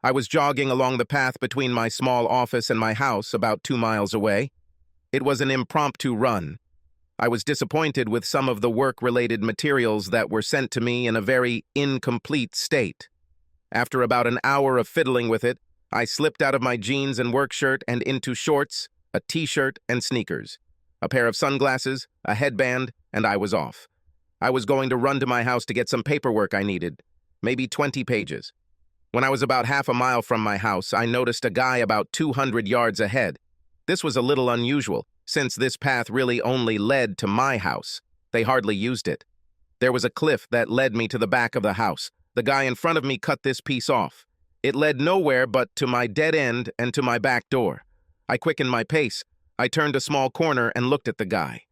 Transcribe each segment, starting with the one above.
I was jogging along the path between my small office and my house about 2 miles away. It was an impromptu run. I was disappointed with some of the work-related materials that were sent to me in a very incomplete state. After about an hour of fiddling with it, I slipped out of my jeans and work shirt and into shorts, a t-shirt, and sneakers, a pair of sunglasses, a headband, and I was off. I was going to run to my house to get some paperwork I needed, maybe 20 pages. When I was about half a mile from my house, I noticed a guy about 200 yards ahead. This was a little unusual, since this path really only led to my house. They hardly used it. There was a cliff that led me to the back of the house. The guy in front of me cut this piece off. It led nowhere but to my dead end and to my back door. I quickened my pace. I turned a small corner and looked at the guy.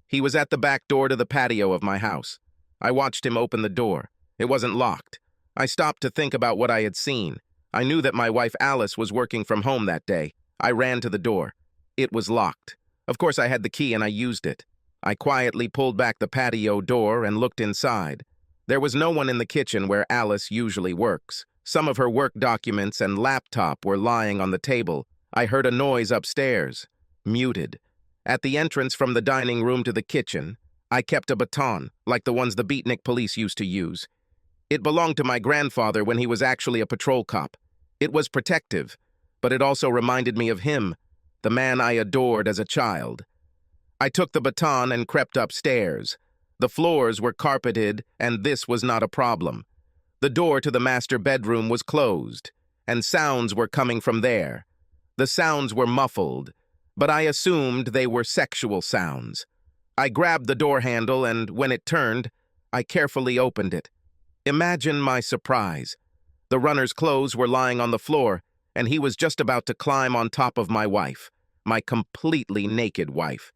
He was at the back door to the patio of my house. I watched him open the door. It wasn't locked. I stopped to think about what I had seen. I knew that my wife Alice was working from home that day. I ran to the door. It was locked. Of course, I had the key and I used it. I quietly pulled back the patio door and looked inside. There was no one in the kitchen where Alice usually works. Some of her work documents and laptop were lying on the table. I heard a noise upstairs. Muted. At the entrance from the dining room to the kitchen, I kept a baton, like the ones the beatnik police used to use. It belonged to my grandfather when he was actually a patrol cop. It was protective, but it also reminded me of him, the man I adored as a child. I took the baton and crept upstairs. The floors were carpeted, and this was not a problem. The door to the master bedroom was closed, and sounds were coming from there. The sounds were muffled, but I assumed they were sexual sounds. I grabbed the door handle, and when it turned, I carefully opened it. Imagine my surprise. The runner's clothes were lying on the floor, and he was just about to climb on top of my wife, my completely naked wife.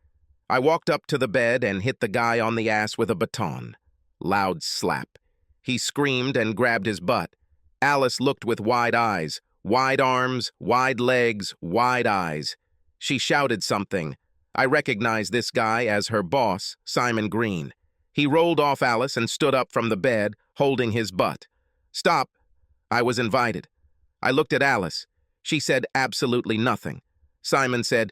I walked up to the bed and hit the guy on the ass with a baton. Loud slap. He screamed and grabbed his butt. Alice looked with wide eyes, wide arms, wide legs, wide eyes. She shouted something. I recognized this guy as her boss, Simon Green. He rolled off Alice and stood up from the bed, holding his butt. Stop. I was invited. I looked at Alice. She said absolutely nothing. Simon said,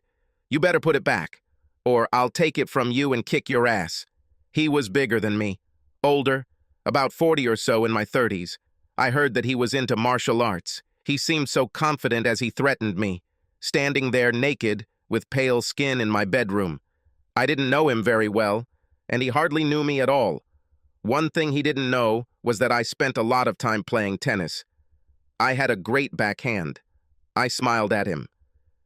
"You better put it back, or I'll take it from you and kick your ass." He was bigger than me, older, about 40 or so in my 30s. I heard that he was into martial arts. He seemed so confident as he threatened me, standing there naked with pale skin in my bedroom. I didn't know him very well, and he hardly knew me at all. One thing he didn't know was that I spent a lot of time playing tennis. I had a great backhand. I smiled at him.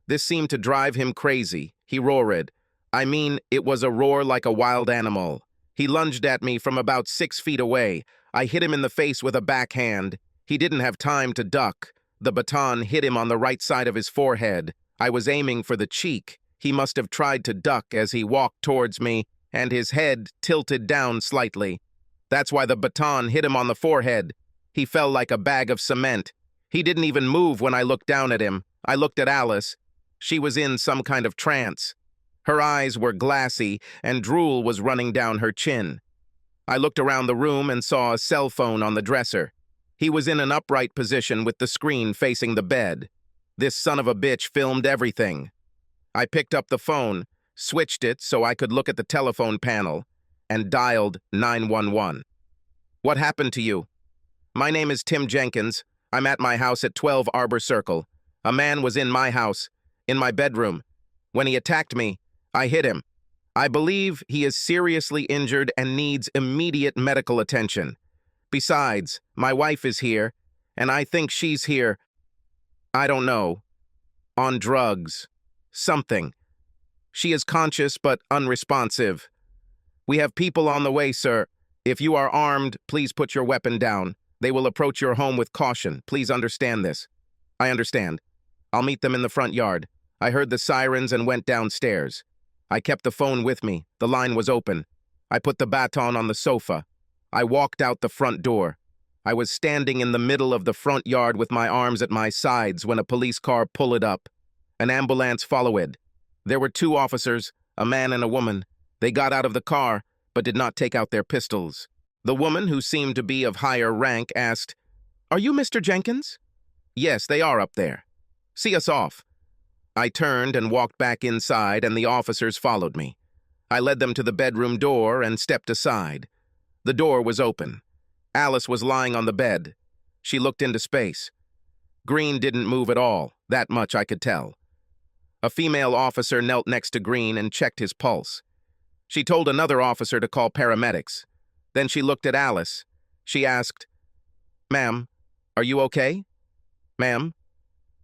This seemed to drive him crazy. He roared. I mean, it was a roar like a wild animal. He lunged at me from about 6 feet away. I hit him in the face with a backhand. He didn't have time to duck. The baton hit him on the right side of his forehead. I was aiming for the cheek. He must have tried to duck as he walked towards me, and his head tilted down slightly. That's why the baton hit him on the forehead. He fell like a bag of cement. He didn't even move when I looked down at him. I looked at Alice. She was in some kind of trance. Her eyes were glassy, and drool was running down her chin. I looked around the room and saw a cell phone on the dresser. He was in an upright position with the screen facing the bed. This son of a bitch filmed everything. I picked up the phone, switched it so I could look at the telephone panel, and dialed 911. What happened to you? My name is Tim Jenkins. I'm at my house at 12 Arbor Circle. A man was in my house, in my bedroom. When he attacked me, I hit him. I believe he is seriously injured and needs immediate medical attention. Besides, my wife is here, and I think she's here, I don't know, on drugs. Something. She is conscious but unresponsive. We have people on the way, sir. If you are armed, please put your weapon down. They will approach your home with caution. Please understand this. I understand. I'll meet them in the front yard. I heard the sirens and went downstairs. I kept the phone with me. The line was open. I put the baton on the sofa. I walked out the front door. I was standing in the middle of the front yard with my arms at my sides when a police car pulled up. An ambulance followed. There were 2 officers, a man and a woman. They got out of the car, but did not take out their pistols. The woman, who seemed to be of higher rank, asked, "Are you Mr. Jenkins?" Yes, they are up there. See us off. I turned and walked back inside, and the officers followed me. I led them to the bedroom door and stepped aside. The door was open. Alice was lying on the bed. She looked into space. Green didn't move at all, that much I could tell. A female officer knelt next to Green and checked his pulse. She told another officer to call paramedics. Then she looked at Alice. She asked, "Ma'am, are you okay? Ma'am?"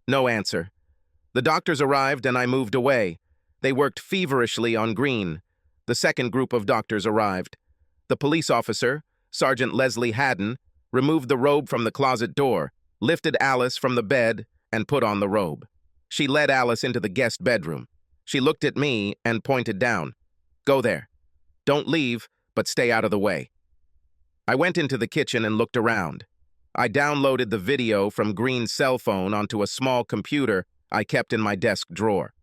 No answer. The doctors arrived and I moved away. They worked feverishly on Green. The second group of doctors arrived. The police officer, Sergeant Leslie Haddon, removed the robe from the closet door, lifted Alice from the bed, and put on the robe. She led Alice into the guest bedroom. She looked at me and pointed down. "Go there. Don't leave, but stay out of the way." I went into the kitchen and looked around. I downloaded the video from Green's cell phone onto a small computer I kept in my desk drawer.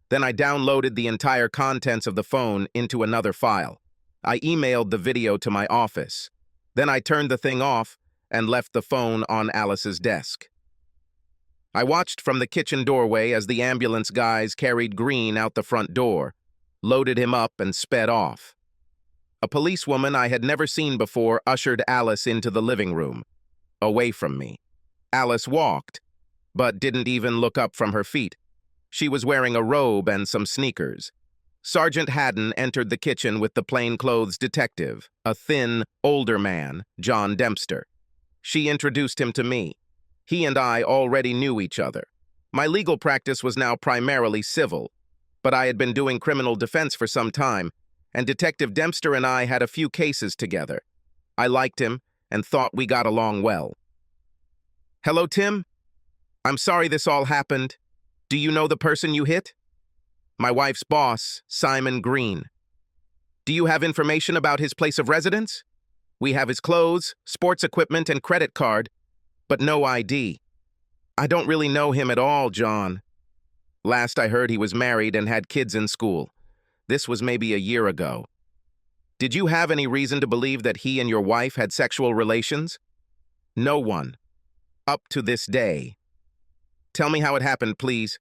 Then I downloaded the entire contents of the phone into another file. I emailed the video to my office. Then I turned the thing off and left the phone on Alice's desk. I watched from the kitchen doorway as the ambulance guys carried Green out the front door, loaded him up, and sped off. A policewoman I had never seen before ushered Alice into the living room, away from me. Alice walked, but didn't even look up from her feet. She was wearing a robe and some sneakers. Sergeant Haddon entered the kitchen with the plainclothes detective, a thin, older man, John Dempster. She introduced him to me. He and I already knew each other. My legal practice was now primarily civil, but I had been doing criminal defense for some time, and Detective Dempster and I had a few cases together. I liked him and thought we got along well. "Hello, Tim? I'm sorry this all happened. Do you know the person you hit?" "My wife's boss, Simon Green." "Do you have information about his place of residence?" "We have his clothes, sports equipment, and credit card, but no ID." "I don't really know him at all, John. Last I heard he was married and had kids in school. This was maybe a year ago." "Did you have any reason to believe that he and your wife had sexual relations?" "No one. Up to this day." "Tell me how it happened, please."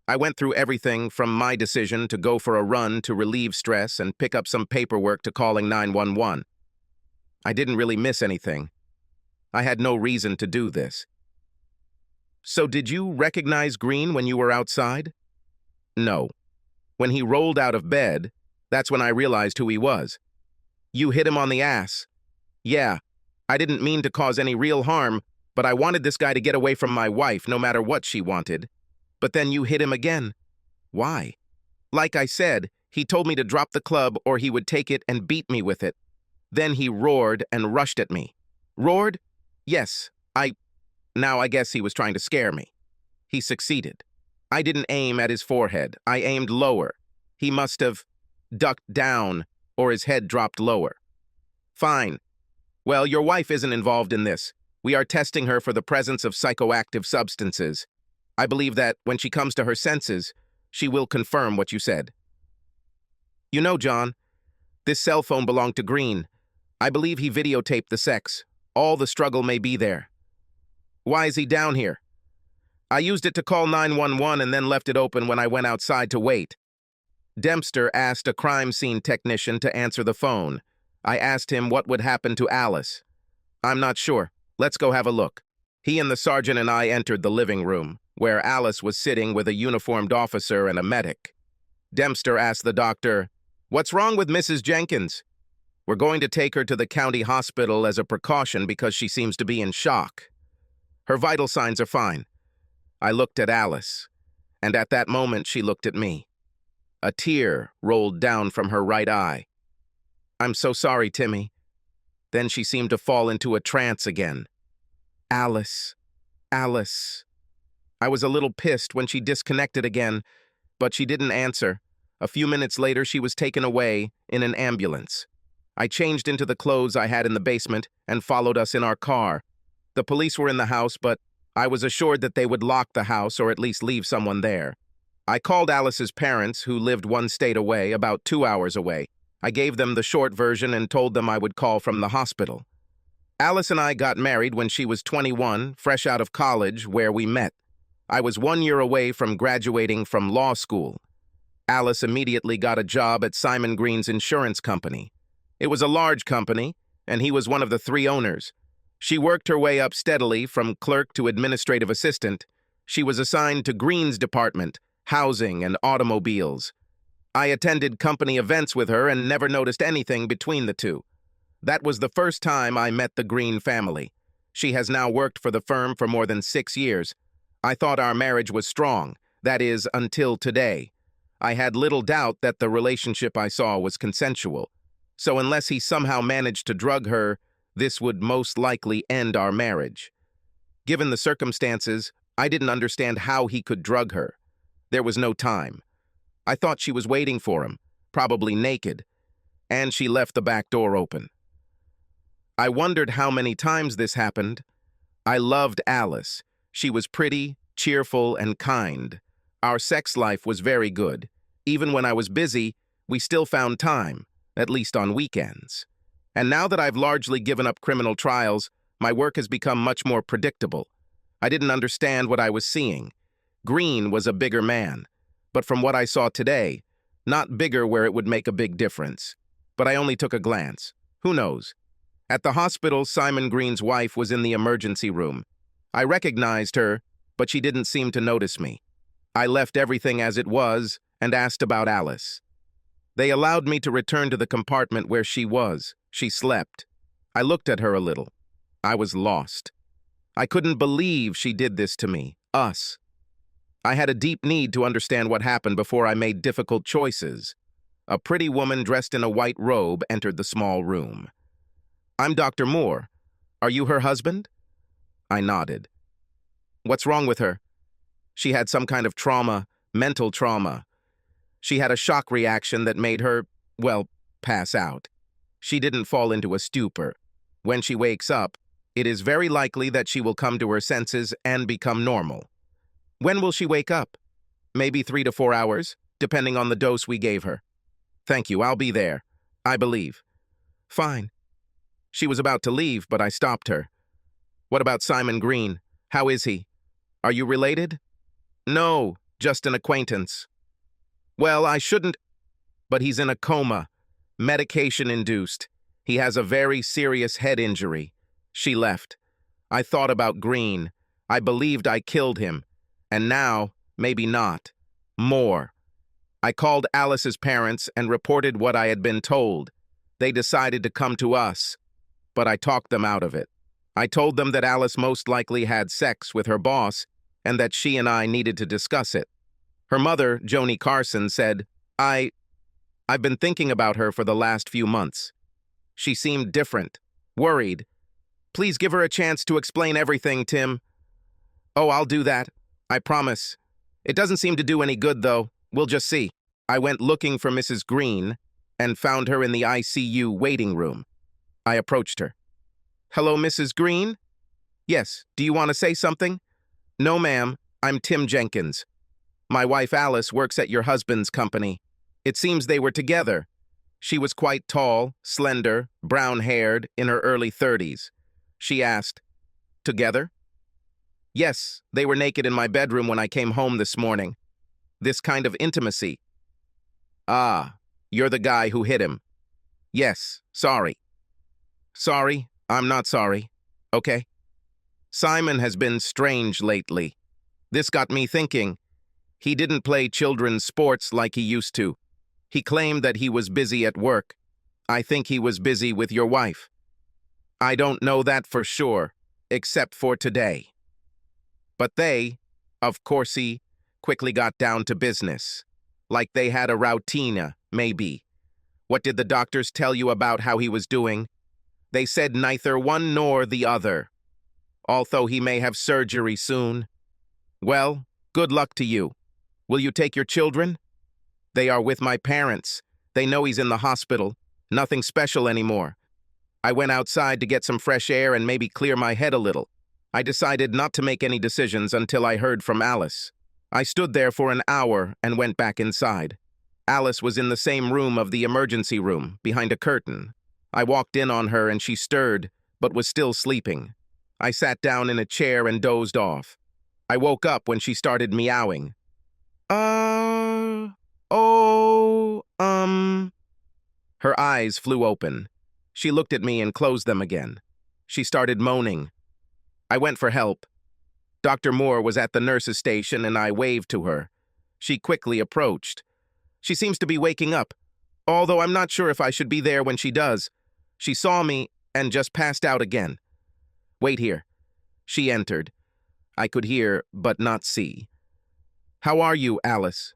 "I went through everything from my decision to go for a run to relieve stress and pick up some paperwork to calling 911. I didn't really miss anything. I had no reason to do this." "So did you recognize Green when you were outside?" "No. When he rolled out of bed, that's when I realized who he was." "You hit him on the ass." "Yeah. I didn't mean to cause any real harm, but I wanted this guy to get away from my wife no matter what she wanted. But then you hit him again." "Why?" "Like I said, he told me to drop the club or he would take it and beat me with it. Then he roared and rushed at me." "Roared?" "Yes, Now I guess he was trying to scare me." "He succeeded. I didn't aim at his forehead. I aimed lower. He must have ducked down or his head dropped lower." "Fine. Well, your wife isn't involved in this. We are testing her for the presence of psychoactive substances. I believe that when she comes to her senses, she will confirm what you said." "You know, John, this cell phone belonged to Green. I believe he videotaped the sex. All the struggle may be there." "Why is he down here?" "I used it to call 911 and then left it open when I went outside to wait." Dempster asked a crime scene technician to answer the phone. I asked him what would happen to Alice. "I'm not sure. Let's go have a look." He and the sergeant and I entered the living room, where Alice was sitting with a uniformed officer and a medic. Dempster asked the doctor, "What's wrong with Mrs. Jenkins?" "We're going to take her to the county hospital as a precaution because she seems to be in shock. Her vital signs are fine." I looked at Alice, and at that moment she looked at me. A tear rolled down from her right eye. "I'm so sorry, Timmy." Then she seemed to fall into a trance again. "Alice, Alice." I was a little pissed when she disconnected again, but she didn't answer. A few minutes later, she was taken away in an ambulance. I changed into the clothes I had in the basement and followed us in our car. The police were in the house, but I was assured that they would lock the house or at least leave someone there. I called Alice's parents, who lived one state away, about 2 hours away. I gave them the short version and told them I would call from the hospital. Alice and I got married when she was 21, fresh out of college, where we met. I was 1 year away from graduating from law school. Alice immediately got a job at Simon Green's insurance company. It was a large company, and he was one of the 3 owners. She worked her way up steadily from clerk to administrative assistant. She was assigned to Green's department, housing and automobiles. I attended company events with her and never noticed anything between the two. That was the first time I met the Green family. She has now worked for the firm for more than 6 years. I thought our marriage was strong, that is, until today. I had little doubt that the relationship I saw was consensual. So unless he somehow managed to drug her, this would most likely end our marriage. Given the circumstances, I didn't understand how he could drug her. There was no time. I thought she was waiting for him, probably naked, and she left the back door open. I wondered how many times this happened. I loved Alice. She was pretty, cheerful, and kind. Our sex life was very good. Even when I was busy, we still found time, at least on weekends. And now that I've largely given up criminal trials, my work has become much more predictable. I didn't understand what I was seeing. Green was a bigger man, but from what I saw today, not bigger where it would make a big difference. But I only took a glance. Who knows? At the hospital, Simon Green's wife was in the emergency room. I recognized her, but she didn't seem to notice me. I left everything as it was and asked about Alice. They allowed me to return to the compartment where she was. She slept. I looked at her a little. I was lost. I couldn't believe she did this to me, us. I had a deep need to understand what happened before I made difficult choices. A pretty woman dressed in a white robe entered the small room. "I'm Dr. Moore. Are you her husband?" I nodded. "What's wrong with her?" "She had some kind of trauma, mental trauma. She had a shock reaction that made her, well, pass out. She didn't fall into a stupor. When she wakes up, it is very likely that she will come to her senses and become normal." "When will she wake up?" "Maybe 3 to 4 hours, depending on the dose we gave her." "Thank you, I'll be there, I believe." "Fine." She was about to leave, but I stopped her. "What about Simon Green? How is he? Are you related?" "No, just an acquaintance." "Well, I shouldn't, but he's in a coma, medication-induced. He has a very serious head injury." She left. I thought about Green. I believed I killed him. And now, maybe not. More. I called Alice's parents and reported what I had been told. They decided to come to us, but I talked them out of it. I told them that Alice most likely had sex with her boss and that she and I needed to discuss it. Her mother, Joni Carson, said, I've been thinking about her for the last few months. She seemed different, worried. Please give her a chance to explain everything, Tim." "Oh, I'll do that. I promise. It doesn't seem to do any good, though. We'll just see." I went looking for Mrs. Green and found her in the ICU waiting room. I approached her. "Hello, Mrs. Green?" "Yes. Do you want to say something?" "No, ma'am. I'm Tim Jenkins. My wife Alice works at your husband's company. It seems they were together." She was quite tall, slender, brown-haired, in her early 30s. She asked, "Together?" "Yes, they were naked in my bedroom when I came home this morning. This kind of intimacy." "Ah, you're the guy who hit him." "Yes, sorry." "Sorry, I'm not sorry. Okay." Simon has been strange lately. This got me thinking. He didn't play children's sports like he used to. He claimed that he was busy at work. I think he was busy with your wife. I don't know that for sure, except for today. But they, of course, he quickly got down to business. Like they had a routine, maybe. What did the doctors tell you about how he was doing? They said neither one nor the other. Although he may have surgery soon. Well, good luck to you. Will you take your children? They are with my parents. They know he's in the hospital. Nothing special anymore. I went outside to get some fresh air and maybe clear my head a little. I decided not to make any decisions until I heard from Alice. I stood there for an hour and went back inside. Alice was in the same room of the emergency room, behind a curtain. I walked in on her and she stirred, but was still sleeping. I sat down in a chair and dozed off. I woke up when she started meowing. Oh, Her eyes flew open. She looked at me and closed them again. She started moaning. I went for help. Dr. Moore was at the nurse's station and I waved to her. She quickly approached. She seems to be waking up, although I'm not sure if I should be there when she does. She saw me and just passed out again. Wait here. She entered. I could hear, but not see. How are you, Alice?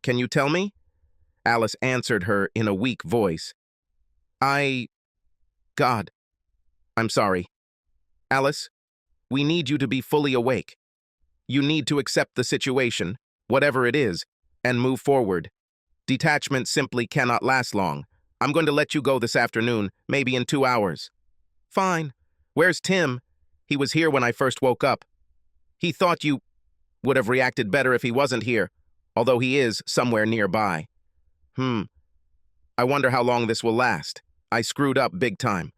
Can you tell me? Alice answered her in a weak voice. God, I'm sorry. Alice, we need you to be fully awake. You need to accept the situation, whatever it is, and move forward. Detachment simply cannot last long. I'm going to let you go this afternoon, maybe in 2 hours. Fine. Where's Tim? He was here when I first woke up. He thought you would have reacted better if he wasn't here, although he is somewhere nearby. I wonder how long this will last. I screwed up big time.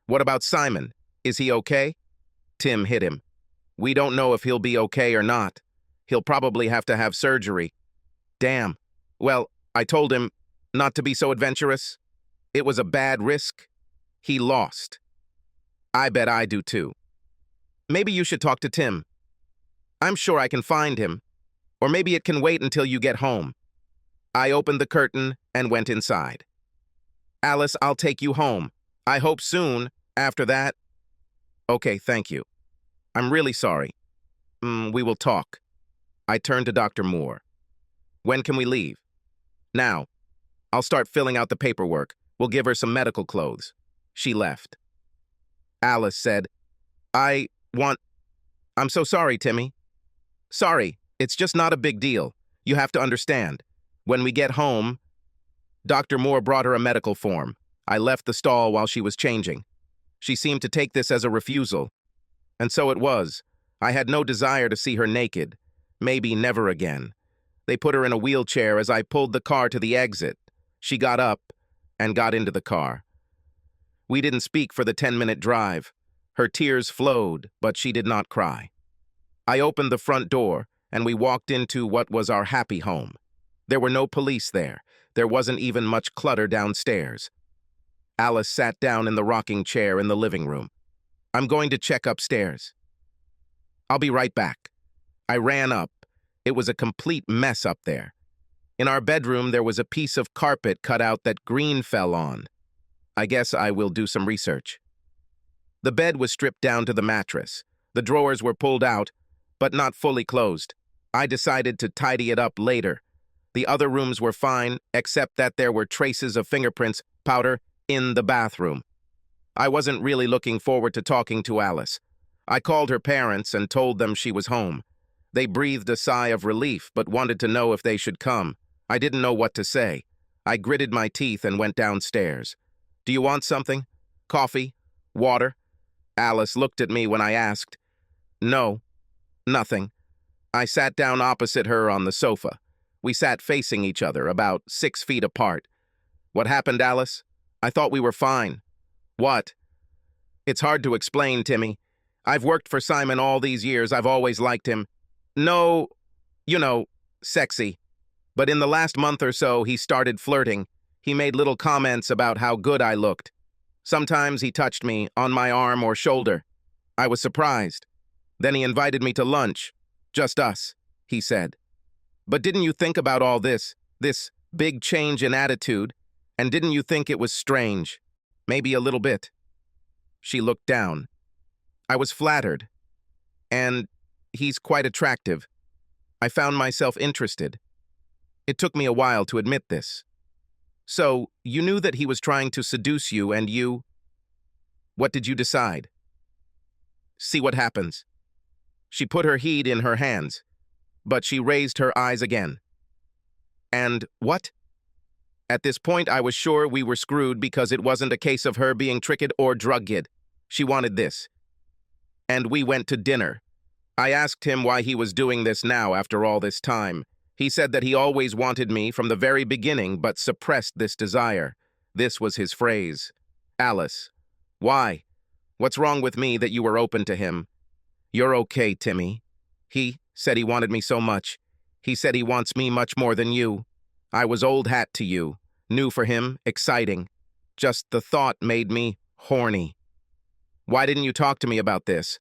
What about Simon? Is he okay? Tim hit him. We don't know if he'll be okay or not. He'll probably have to have surgery. Damn. Well, I told him not to be so adventurous. It was a bad risk. He lost. I bet I do too. Maybe you should talk to Tim. I'm sure I can find him. Or maybe it can wait until you get home. I opened the curtain and went inside. Alice, I'll take you home. I hope soon. After that. Okay, thank you. I'm really sorry. We will talk. I turned to Dr. Moore. When can we leave? Now. I'll start filling out the paperwork. We'll give her some medical clothes. She left. Alice said, I'm so sorry, Timmy. Sorry, it's just not a big deal. You have to understand. When we get home, Dr. Moore brought her a medical form. I left the stall while she was changing. She seemed to take this as a refusal. And so it was. I had no desire to see her naked. Maybe never again. They put her in a wheelchair as I pulled the car to the exit. She got up and got into the car. We didn't speak for the 10-minute drive. Her tears flowed, but she did not cry. I opened the front door, and we walked into what was our happy home. There were no police there. There wasn't even much clutter downstairs. Alice sat down in the rocking chair in the living room. I'm going to check upstairs. I'll be right back. I ran up. It was a complete mess up there. In our bedroom, there was a piece of carpet cut out that green fell on. I guess I will do some research. The bed was stripped down to the mattress. The drawers were pulled out, but not fully closed. I decided to tidy it up later. The other rooms were fine, except that there were traces of fingerprints, powder, in the bathroom. I wasn't really looking forward to talking to Alice. I called her parents and told them she was home. They breathed a sigh of relief, but wanted to know if they should come. I didn't know what to say. I gritted my teeth and went downstairs. Do you want something? Coffee? Water? Alice looked at me when I asked. No, nothing. I sat down opposite her on the sofa. We sat facing each other, about 6 feet apart. What happened, Alice? I thought we were fine. What? It's hard to explain, Timmy. I've worked for Simon all these years. I've always liked him. No, sexy. But in the last month or so, he started flirting. He made little comments about how good I looked. Sometimes he touched me on my arm or shoulder. I was surprised. Then he invited me to lunch. Just us, he said. But didn't you think about all this big change in attitude? And didn't you think it was strange? Maybe a little bit. She looked down. I was flattered. And he's quite attractive. I found myself interested. It took me a while to admit this. So, you knew that he was trying to seduce you and you... What did you decide? See what happens. She put her head in her hands, but she raised her eyes again. And what? At this point, I was sure we were screwed because it wasn't a case of her being tricked or drugged. She wanted this. And we went to dinner. I asked him why he was doing this now after all this time. He said that he always wanted me from the very beginning but suppressed this desire. This was his phrase. Alice. Why? What's wrong with me that you were open to him? You're okay, Timmy. He said he wanted me so much. He said he wants me much more than you. I was old hat to you. New for him, exciting. Just the thought made me horny. Why didn't you talk to me about this?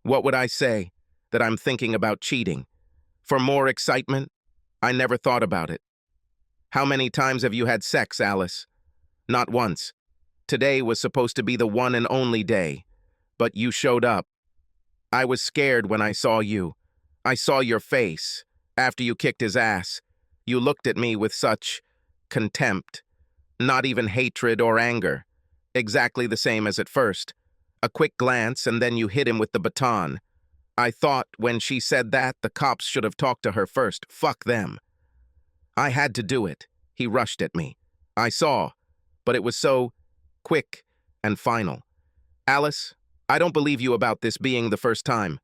What would I say? That I'm thinking about cheating? For more excitement? I never thought about it. How many times have you had sex, Alice? Not once. Today was supposed to be the one and only day. But you showed up. I was scared when I saw you. I saw your face. After you kicked his ass, you looked at me with such contempt. Not even hatred or anger. Exactly the same as at first. A quick glance and then you hit him with the baton. I thought when she said that, the cops should have talked to her first. Fuck them. I had to do it. He rushed at me. I saw, but it was so quick and final. Alice, I don't believe you about this being the first time.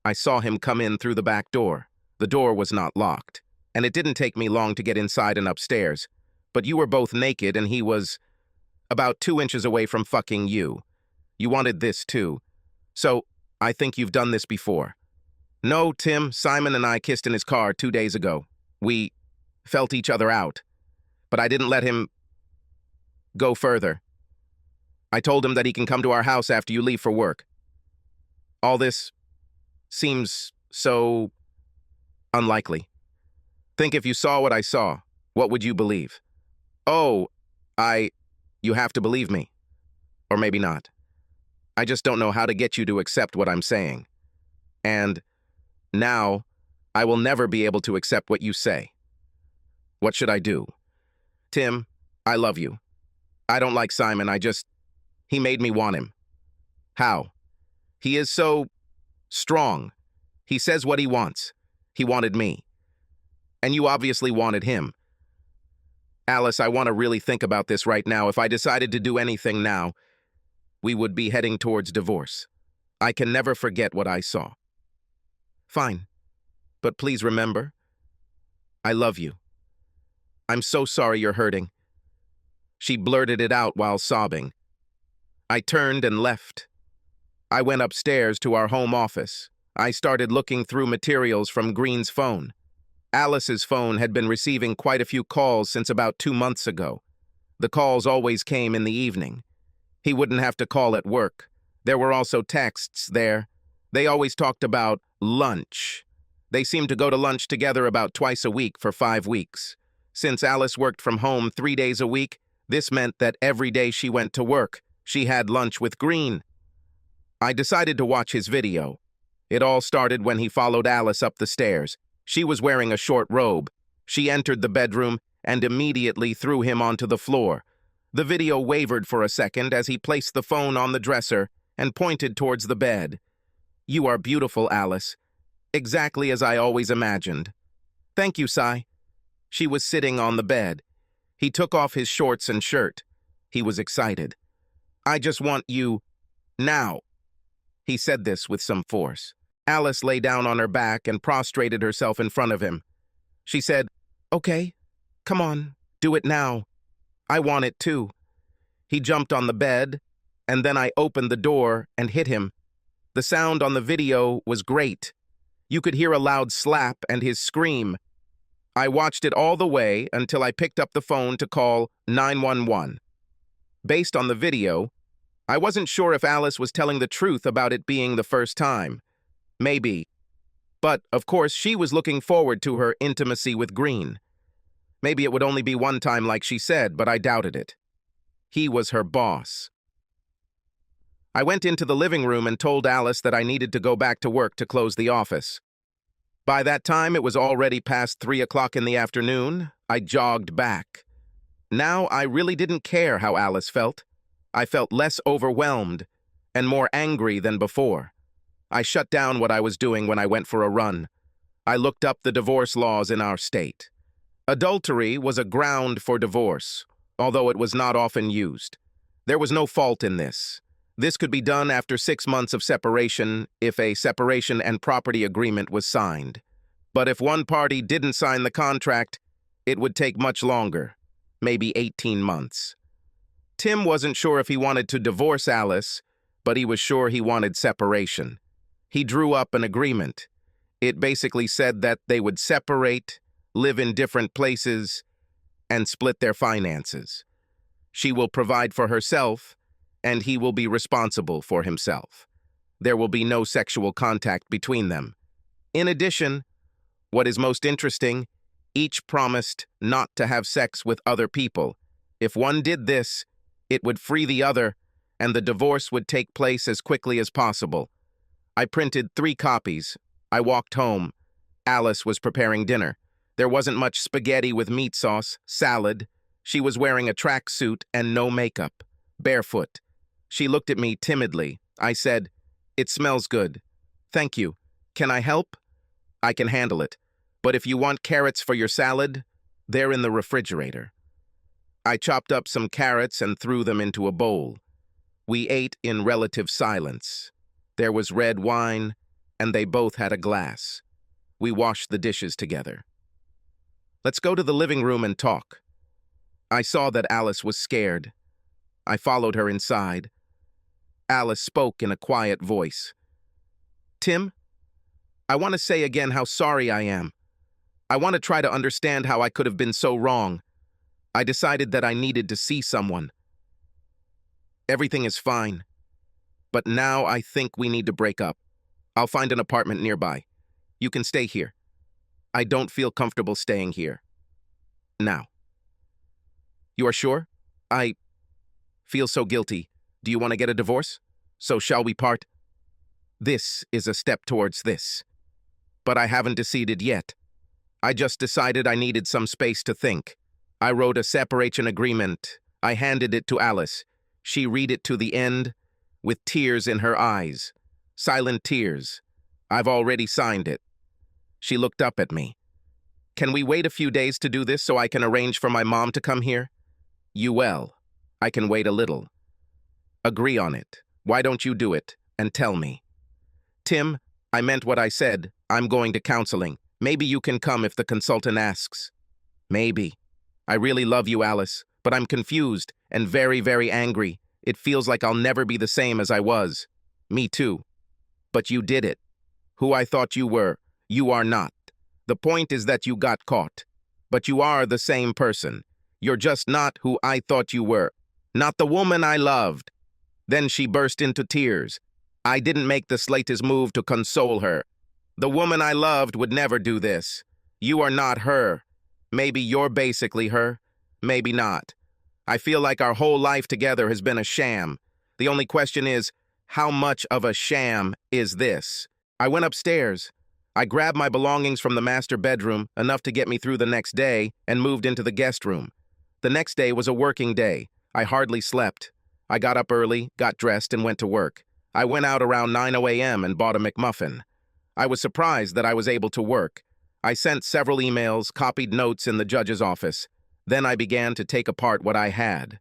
I saw him come in through the back door. The door was not locked, and it didn't take me long to get inside and upstairs. But you were both naked and he was about 2 inches away from fucking you. You wanted this too. So, I think you've done this before. No, Tim, Simon and I kissed in his car 2 days ago. We felt each other out. But I didn't let him go further. I told him that he can come to our house after you leave for work. All this seems so unlikely. Think if you saw what I saw, what would you believe? Oh, you have to believe me. Or maybe not. I just don't know how to get you to accept what I'm saying. And now, I will never be able to accept what you say. What should I do? Tim, I love you. I don't like Simon, he made me want him. How? He is so strong. He says what he wants. He wanted me. And you obviously wanted him. Alice, I want to really think about this right now. If I decided to do anything now, we would be heading towards divorce. I can never forget what I saw. Fine. But please remember, I love you. I'm so sorry you're hurting. She blurted it out while sobbing. I turned and left. I went upstairs to our home office. I started looking through materials from Green's phone. Alice's phone had been receiving quite a few calls since about 2 months ago. The calls always came in the evening. He wouldn't have to call at work. There were also texts there. They always talked about lunch. They seemed to go to lunch together about twice a week for 5 weeks. Since Alice worked from home 3 days a week, this meant that every day she went to work, she had lunch with Green. I decided to watch his video. It all started when he followed Alice up the stairs. She was wearing a short robe. She entered the bedroom and immediately threw him onto the floor. The video wavered for a second as he placed the phone on the dresser and pointed towards the bed. You are beautiful, Alice. Exactly as I always imagined. Thank you, Si. She was sitting on the bed. He took off his shorts and shirt. He was excited. I just want you now. He said this with some force. Alice lay down on her back and prostrated herself in front of him. She said, Okay, come on, do it now. I want it too. He jumped on the bed, and then I opened the door and hit him. The sound on the video was great. You could hear a loud slap and his scream. I watched it all the way until I picked up the phone to call 911. Based on the video, I wasn't sure if Alice was telling the truth about it being the first time. Maybe. But, of course, she was looking forward to her intimacy with Green. Maybe it would only be one time like she said, but I doubted it. He was her boss. I went into the living room and told Alice that I needed to go back to work to close the office. By that time, it was already past 3 o'clock in the afternoon. I jogged back. Now I really didn't care how Alice felt. I felt less overwhelmed and more angry than before. I shut down what I was doing when I went for a run. I looked up the divorce laws in our state. Adultery was a ground for divorce, although it was not often used. There was no fault in this. This could be done after 6 months of separation if a separation and property agreement was signed. But if one party didn't sign the contract, it would take much longer, maybe 18 months. Tim wasn't sure if he wanted to divorce Alice, but he was sure he wanted separation. He drew up an agreement. It basically said that they would separate, live in different places, and split their finances. She will provide for herself, and he will be responsible for himself. There will be no sexual contact between them. In addition, what is most interesting, each promised not to have sex with other people. If one did this, it would free the other, and the divorce would take place as quickly as possible. I printed 3 copies. I walked home. Alice was preparing dinner. There wasn't much spaghetti with meat sauce, salad. She was wearing a tracksuit and no makeup, barefoot. She looked at me timidly. I said, "It smells good. Thank you. Can I help?" "I can handle it. But if you want carrots for your salad, they're in the refrigerator." I chopped up some carrots and threw them into a bowl. We ate in relative silence. There was red wine, and they both had a glass. We washed the dishes together. "Let's go to the living room and talk." I saw that Alice was scared. I followed her inside. Alice spoke in a quiet voice. "Tim, I want to say again how sorry I am. I want to try to understand how I could have been so wrong. I decided that I needed to see someone. Everything is fine. But now I think we need to break up. I'll find an apartment nearby. You can stay here. I don't feel comfortable staying here. Now." "You are sure? I feel so guilty. Do you want to get a divorce? So shall we part?" "This is a step towards this. But I haven't decided yet. I just decided I needed some space to think. I wrote a separation agreement. I handed it to Alice. She read it to the end, with tears in her eyes. Silent tears. I've already signed it." She looked up at me. "Can we wait a few days to do this so I can arrange for my mom to come here?" "You will. I can wait a little." "Agree on it. Why don't you do it, and tell me?" "Tim, I meant what I said. I'm going to counseling. Maybe you can come if the consultant asks." "Maybe. I really love you, Alice, but I'm confused and very, very angry. It feels like I'll never be the same as I was." "Me too. But you did it. Who I thought you were, you are not. The point is that you got caught. But you are the same person. You're just not who I thought you were. Not the woman I loved." Then she burst into tears. I didn't make the slightest move to console her. "The woman I loved would never do this. You are not her. Maybe you're basically her. Maybe not. I feel like our whole life together has been a sham. The only question is, how much of a sham is this?" I went upstairs. I grabbed my belongings from the master bedroom, enough to get me through the next day, and moved into the guest room. The next day was a working day. I hardly slept. I got up early, got dressed, and went to work. I went out around 9 a.m. and bought a McMuffin. I was surprised that I was able to work. I sent several emails, copied notes in the judge's office. Then I began to take apart what I had.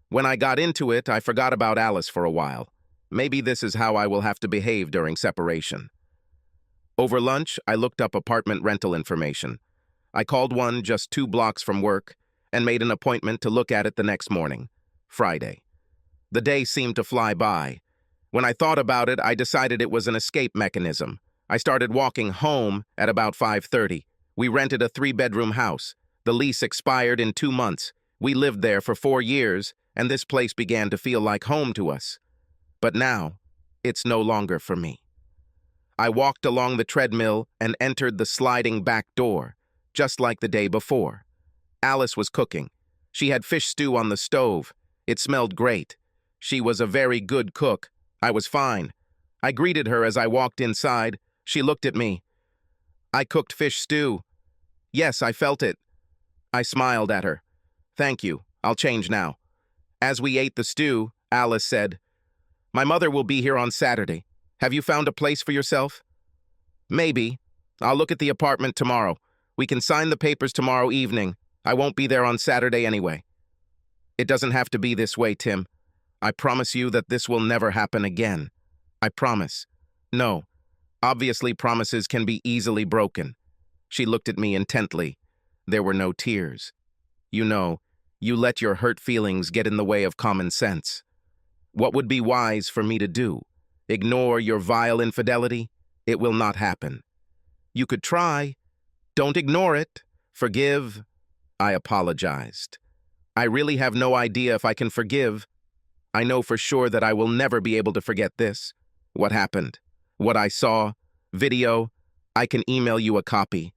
When I got into it, I forgot about Alice for a while. Maybe this is how I will have to behave during separation. Over lunch, I looked up apartment rental information. I called one just 2 blocks from work and made an appointment to look at it the next morning, Friday. The day seemed to fly by. When I thought about it, I decided it was an escape mechanism. I started walking home at about 5:30. We rented a 3-bedroom house. The lease expired in 2 months. We lived there for 4 years, and this place began to feel like home to us. But now, it's no longer for me. I walked along the treadmill and entered the sliding back door, just like the day before. Alice was cooking. She had fish stew on the stove. It smelled great. She was a very good cook. I was fine. I greeted her as I walked inside. She looked at me. "I cooked fish stew." "Yes, I felt it." I smiled at her. "Thank you. I'll change now." As we ate the stew, Alice said, "My mother will be here on Saturday. Have you found a place for yourself?" "Maybe. I'll look at the apartment tomorrow. We can sign the papers tomorrow evening. I won't be there on Saturday anyway." "It doesn't have to be this way, Tim. I promise you that this will never happen again. I promise." "No. Obviously, promises can be easily broken." She looked at me intently. There were no tears. "You know, you let your hurt feelings get in the way of common sense." What would be wise for me to do? Ignore your vile infidelity? It will not happen. You could try. Don't ignore it. Forgive. I apologized. I really have no idea if I can forgive. I know for sure that I will never be able to forget this. What happened? What I saw? Video? I can email you a copy.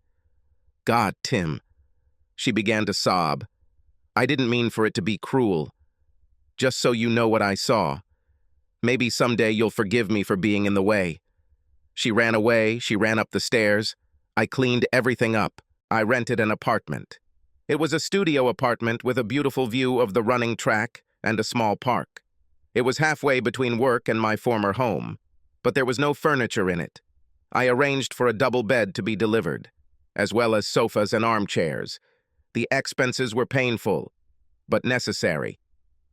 God, Tim. She began to sob. I didn't mean for it to be cruel. Just so you know what I saw. Maybe someday you'll forgive me for being in the way. She ran away. She ran up the stairs. I cleaned everything up. I rented an apartment. It was a studio apartment with a beautiful view of the running track and a small park. It was halfway between work and my former home, but there was no furniture in it. I arranged for a double bed to be delivered, as well as sofas and armchairs. The expenses were painful, but necessary.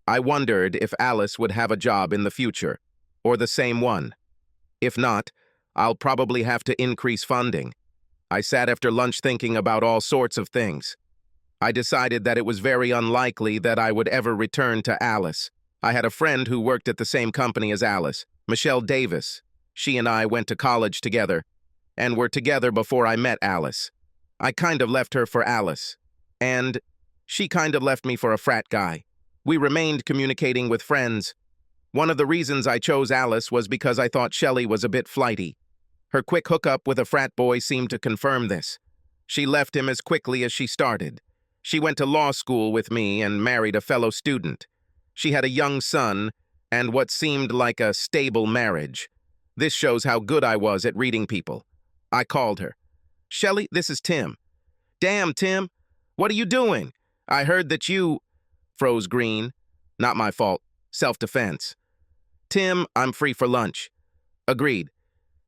I wondered if Alice would have a job in the future, or the same one. If not, I'll probably have to increase funding. I sat after lunch thinking about all sorts of things. I decided that it was very unlikely that I would ever return to Alice. I had a friend who worked at the same company as Alice, Michelle Davis. She and I went to college together, and were together before I met Alice. I kind of left her for Alice, and she kind of left me for a frat guy. We remained communicating with friends. One of the reasons I chose Alice was because I thought Shelley was a bit flighty. Her quick hookup with a frat boy seemed to confirm this. She left him as quickly as she started. She went to law school with me and married a fellow student. She had a young son and what seemed like a stable marriage. This shows how good I was at reading people. I called her. Shelley, this is Tim. Damn, Tim. What are you doing? I heard that you... Froze green. Not my fault. Self-defense. Tim, I'm free for lunch. Agreed.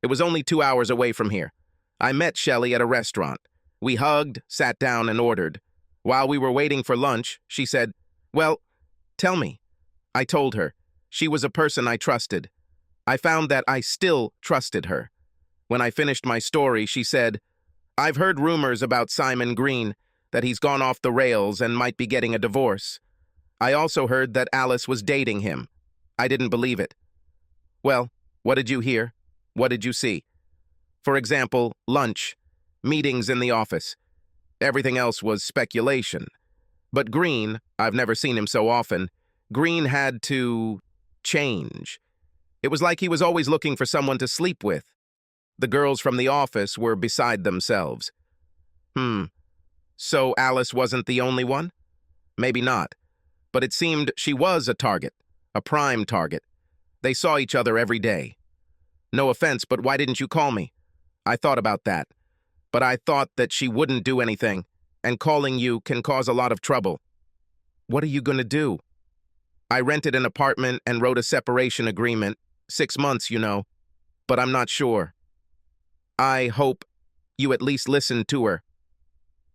It was only 2 hours away from here. I met Shelley at a restaurant. We hugged, sat down, and ordered. While we were waiting for lunch, she said, Well, tell me. I told her. She was a person I trusted. I found that I still trusted her. When I finished my story, she said, I've heard rumors about Simon Green, that he's gone off the rails and might be getting a divorce. I also heard that Alice was dating him. I didn't believe it. Well, what did you hear? What did you see? For example, lunch, meetings in the office. Everything else was speculation. But Green, I've never seen him so often, Green had to change. It was like he was always looking for someone to sleep with. The girls from the office were beside themselves. So Alice wasn't the only one? Maybe not. But it seemed she was a target, a prime target. They saw each other every day. No offense, but why didn't you call me? I thought about that. But I thought that she wouldn't do anything, and calling you can cause a lot of trouble. What are you going to do? I rented an apartment and wrote a separation agreement. 6 months, you know. But I'm not sure. I hope you at least listened to her.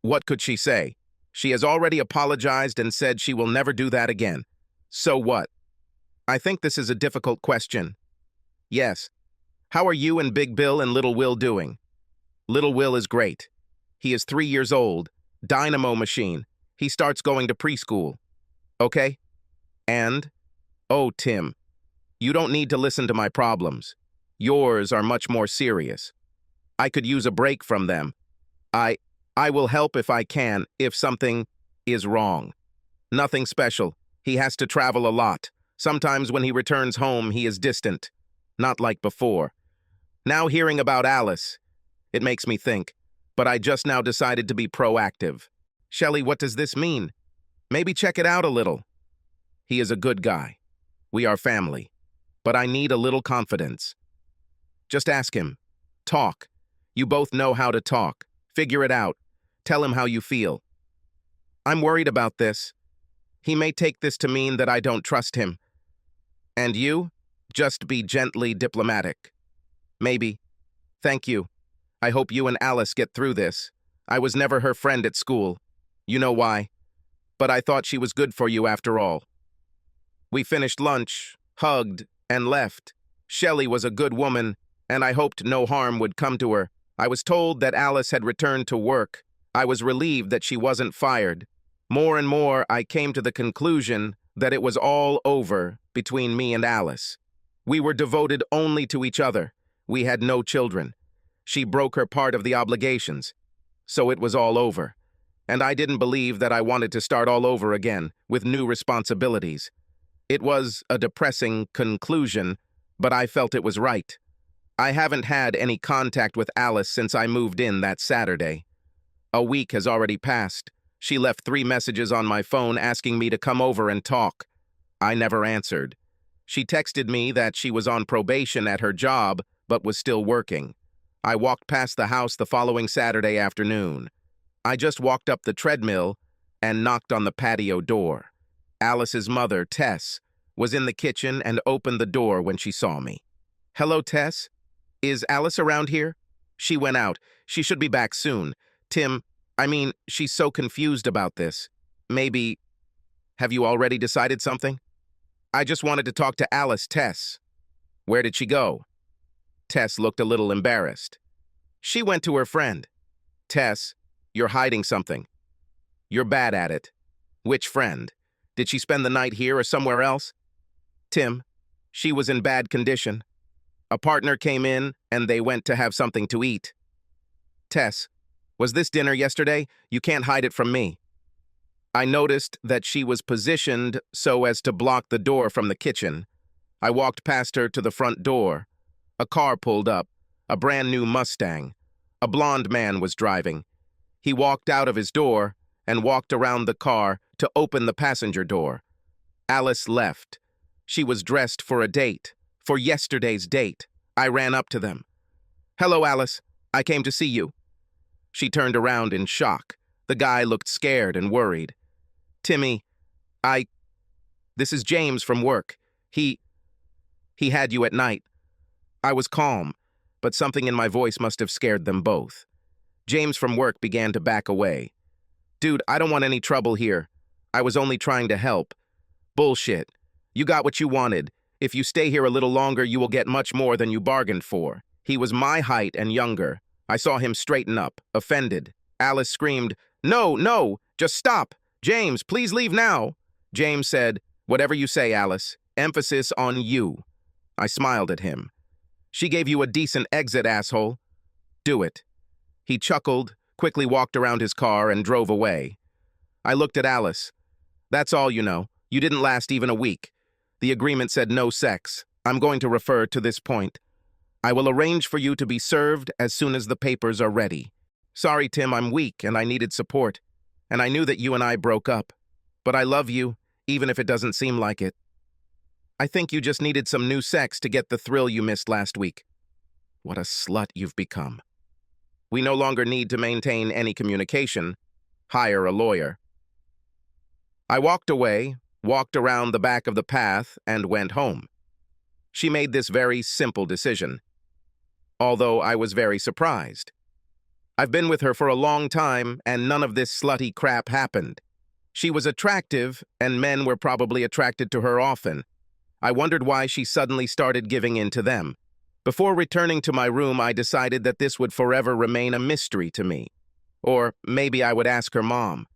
What could she say? She has already apologized and said she will never do that again. So what? I think this is a difficult question. Yes. How are you and Big Bill and Little Will doing? Little Will is great. He is 3 years old. Dynamo machine. He starts going to preschool. Okay? And? Oh, Tim. You don't need to listen to my problems. Yours are much more serious. I could use a break from them. I will help if I can, if something is wrong. Nothing special. He has to travel a lot. Sometimes when he returns home, he is distant. Not like before. Now hearing about Alice, it makes me think. But I just now decided to be proactive. Shelley, what does this mean? Maybe check it out a little. He is a good guy. We are family. But I need a little confidence. Just ask him. Talk. You both know how to talk. Figure it out. Tell him how you feel. I'm worried about this. He may take this to mean that I don't trust him. And you? Just be gently diplomatic. Maybe. Thank you. I hope you and Alice get through this. I was never her friend at school. You know why. But I thought she was good for you after all. We finished lunch, hugged, and left. Shelley was a good woman, and I hoped no harm would come to her. I was told that Alice had returned to work. I was relieved that she wasn't fired. More and more, I came to the conclusion that it was all over between me and Alice. We were devoted only to each other. We had no children. She broke her part of the obligations. So it was all over. And I didn't believe that I wanted to start all over again, with new responsibilities. It was a depressing conclusion, but I felt it was right. I haven't had any contact with Alice since I moved in that Saturday. A week has already passed. She left 3 messages on my phone asking me to come over and talk. I never answered. She texted me that she was on probation at her job, but was still working. I walked past the house the following Saturday afternoon. I just walked up the treadmill and knocked on the patio door. Alice's mother, Tess, was in the kitchen and opened the door when she saw me. "Hello, Tess? Is Alice around here?" She went out. She should be back soon. She's so confused about this. Maybe, have you already decided something? I just wanted to talk to Alice, Tess. Where did she go? Tess looked a little embarrassed. She went to her friend. Tess, you're hiding something. You're bad at it. Which friend? Did she spend the night here or somewhere else? Tim, she was in bad condition. A partner came in and they went to have something to eat. Tess, was this dinner yesterday? You can't hide it from me. I noticed that she was positioned so as to block the door from the kitchen. I walked past her to the front door. A car pulled up, a brand new Mustang. A blond man was driving. He walked out of his door and walked around the car to open the passenger door. Alice left. She was dressed for a date, for yesterday's date. I ran up to them. "Hello, Alice. I came to see you." She turned around in shock. The guy looked scared and worried. "Timmy, this is James from work. He had you at night." I was calm, but something in my voice must have scared them both. James from work began to back away. "Dude, I don't want any trouble here. I was only trying to help." "Bullshit. You got what you wanted. If you stay here a little longer, you will get much more than you bargained for." He was my height and younger. I saw him straighten up, offended. Alice screamed, "No, no, just stop. James, please leave now." James said, "Whatever you say, Alice. Emphasis on you." I smiled at him. "She gave you a decent exit, asshole. Do it." He chuckled, quickly walked around his car, and drove away. I looked at Alice. "That's all you know. You didn't last even a week. The agreement said no sex. I'm going to refer to this point. I will arrange for you to be served as soon as the papers are ready. Sorry, Tim, I'm weak and I needed support. And I knew that you and I broke up. But I love you, even if it doesn't seem like it. I think you just needed some new sex to get the thrill you missed last week." What a slut you've become. We no longer need to maintain any communication. Hire a lawyer. I walked away, walked around the back of the path, and went home. She made this very simple decision, although I was very surprised. I've been with her for a long time, and none of this slutty crap happened. She was attractive, and men were probably attracted to her often. I wondered why she suddenly started giving in to them. Before returning to my room, I decided that this would forever remain a mystery to me. Or maybe I would ask her mom.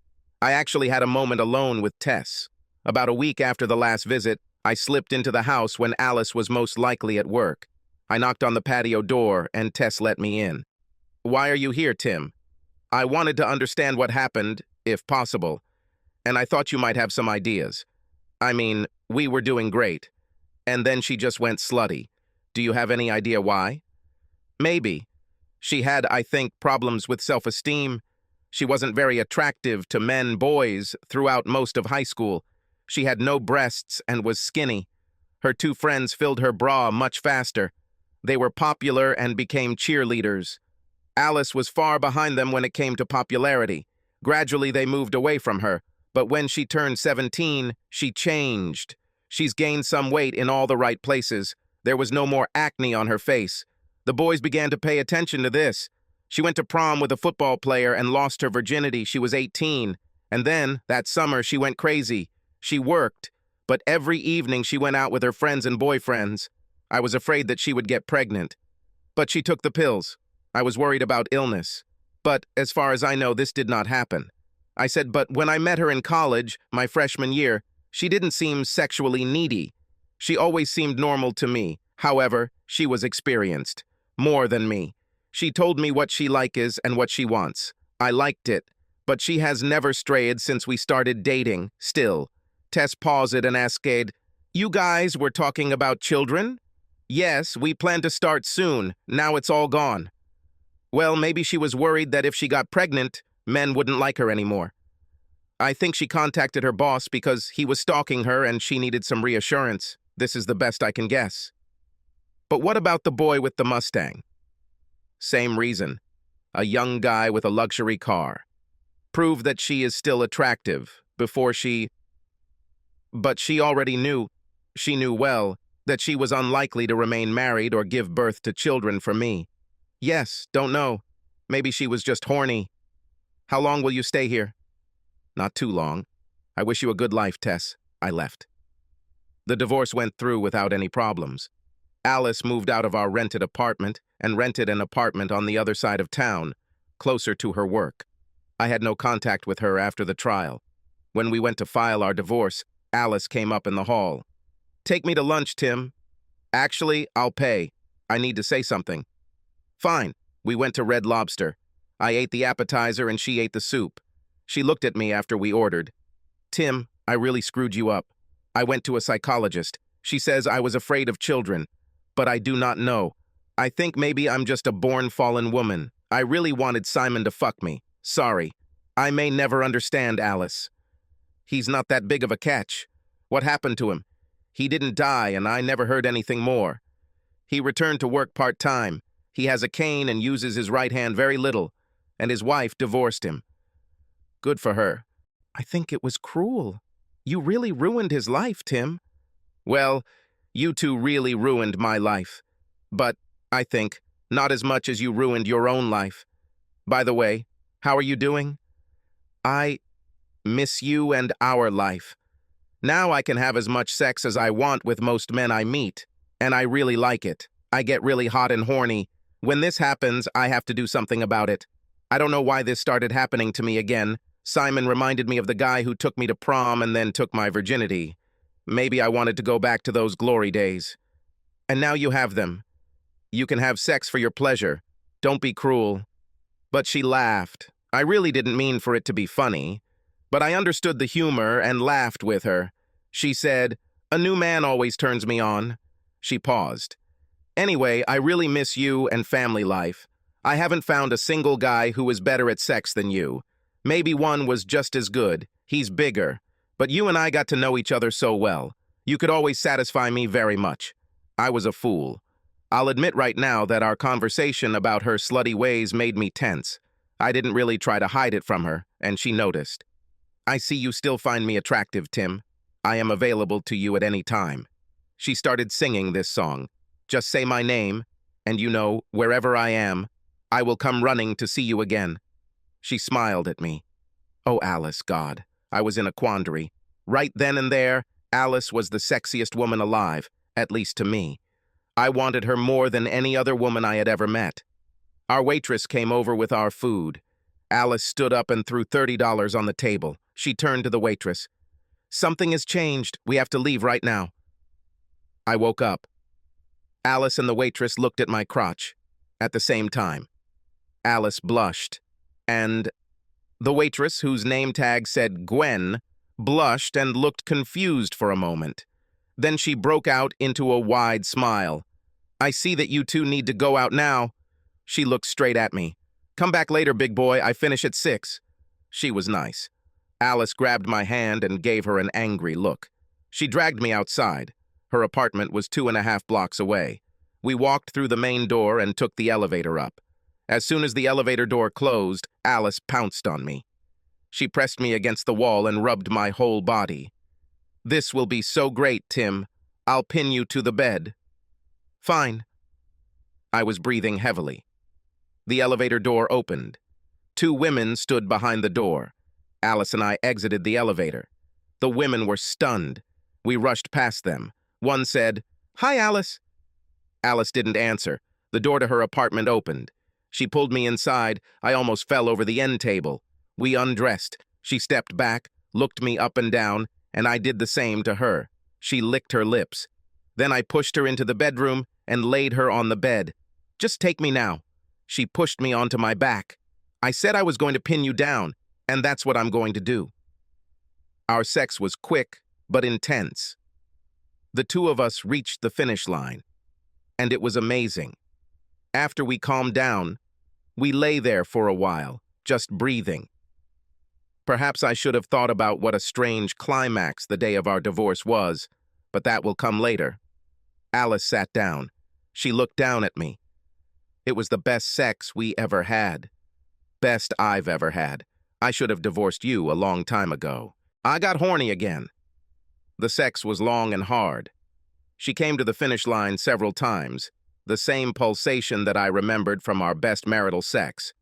I actually had a moment alone with Tess. About a week after the last visit, I slipped into the house when Alice was most likely at work. I knocked on the patio door, and Tess let me in. "Why are you here, Tim?" "I wanted to understand what happened, if possible, and I thought you might have some ideas. We were doing great. And then she just went slutty. Do you have any idea why?" "Maybe. She had, I think, problems with self-esteem. She wasn't very attractive to men, boys, throughout most of high school. She had no breasts and was skinny. Her 2 friends filled her bra much faster. They were popular and became cheerleaders. Alice was far behind them when it came to popularity. Gradually, they moved away from her. But when she turned 17, she changed. She's gained some weight in all the right places. There was no more acne on her face. The boys began to pay attention to this. She went to prom with a football player and lost her virginity. She was 18. And then, that summer, she went crazy. She worked, but every evening she went out with her friends and boyfriends. I was afraid that she would get pregnant. But she took the pills. I was worried about illness. But, as far as I know, this did not happen. I said, but when I met her in college, my freshman year, She didn't seem sexually needy. She always seemed normal to me. However, she was experienced. More than me. She told me what she likes and what she wants. I liked it. But she has never strayed since we started dating, still. Tess paused and asked, "You guys were talking about children?" "Yes, we plan to start soon. Now it's all gone." Well, maybe she was worried that if she got pregnant, men wouldn't like her anymore. I think she contacted her boss because he was stalking her and she needed some reassurance. This is the best I can guess. But what about the boy with the Mustang? Same reason. A young guy with a luxury car. Prove that she is still attractive before she... But she already knew, she knew well, that she was unlikely to remain married or give birth to children for me. Yes, don't know. Maybe she was just horny. How long will you stay here? Not too long. I wish you a good life, Tess. I left. The divorce went through without any problems. Alice moved out of our rented apartment and rented an apartment on the other side of town, closer to her work. I had no contact with her after the trial. When we went to file our divorce, Alice came up in the hall. "Take me to lunch, Tim." "Actually, I'll pay. I need to say something." "Fine." We went to Red Lobster. I ate the appetizer and she ate the soup. She looked at me after we ordered. "Tim, I really screwed you up. I went to a psychologist. She says I was afraid of children, but I do not know. I think maybe I'm just a born fallen woman. I really wanted Simon to fuck me. Sorry. I may never understand Alice. He's not that big of a catch. What happened to him? He didn't die and I never heard anything more. He returned to work part-time. He has a cane and uses his right hand very little, and his wife divorced him. Good for her. I think it was cruel. You really ruined his life, Tim." "Well, you two really ruined my life. But, I think, not as much as you ruined your own life. By the way, how are you doing?" "I miss you and our life. Now I can have as much sex as I want with most men I meet, and I really like it. I get really hot and horny. When this happens, I have to do something about it. I don't know why this started happening to me again. Simon reminded me of the guy who took me to prom and then took my virginity. Maybe I wanted to go back to those glory days. And now you have them. You can have sex for your pleasure. Don't be cruel." But she laughed. I really didn't mean for it to be funny, but I understood the humor and laughed with her. She said, "A new man always turns me on." She paused. "Anyway, I really miss you and family life. I haven't found a single guy who is better at sex than you. Maybe one was just as good. He's bigger. But you and I got to know each other so well. You could always satisfy me very much. I was a fool. I'll admit right now that our conversation about her slutty ways made me tense. I didn't really try to hide it from her, and she noticed. I see you still find me attractive, Tim. I am available to you at any time." She started singing this song. "Just say my name, and you know, wherever I am, I will come running to see you again." She smiled at me. Oh, Alice, God. I was in a quandary. Right then and there, Alice was the sexiest woman alive, at least to me. I wanted her more than any other woman I had ever met. Our waitress came over with our food. Alice stood up and threw $30 on the table. She turned to the waitress. "Something has changed. We have to leave right now." I woke up. Alice and the waitress looked at my crotch at the same time. Alice blushed, and the waitress, whose name tag said Gwen, blushed and looked confused for a moment. Then she broke out into a wide smile. "I see that you two need to go out now." She looked straight at me. "Come back later, big boy. I finish at 6. She was nice. Alice grabbed my hand and gave her an angry look. She dragged me outside. Her apartment was 2.5 blocks away. We walked through the main door and took the elevator up. As soon as the elevator door closed, Alice pounced on me. She pressed me against the wall and rubbed my whole body. "This will be so great, Tim. I'll pin you to the bed." "Fine." I was breathing heavily. The elevator door opened. 2 women stood behind the door. Alice and I exited the elevator. The women were stunned. We rushed past them. One said, "Hi, Alice." Alice didn't answer. The door to her apartment opened. She pulled me inside. I almost fell over the end table. We undressed. She stepped back, looked me up and down, and I did the same to her. She licked her lips. Then I pushed her into the bedroom and laid her on the bed. "Just take me now." She pushed me onto my back. "I said I was going to pin you down, and that's what I'm going to do." Our sex was quick, but intense. The two of us reached the finish line, and it was amazing. After we calmed down, we lay there for a while, just breathing. Perhaps I should have thought about what a strange climax the day of our divorce was, but that will come later. Alice sat down. She looked down at me. It was the best sex we ever had. Best I've ever had. I should have divorced you a long time ago. I got horny again. The sex was long and hard. She came to the finish line several times, the same pulsation that I remembered from our best marital sex.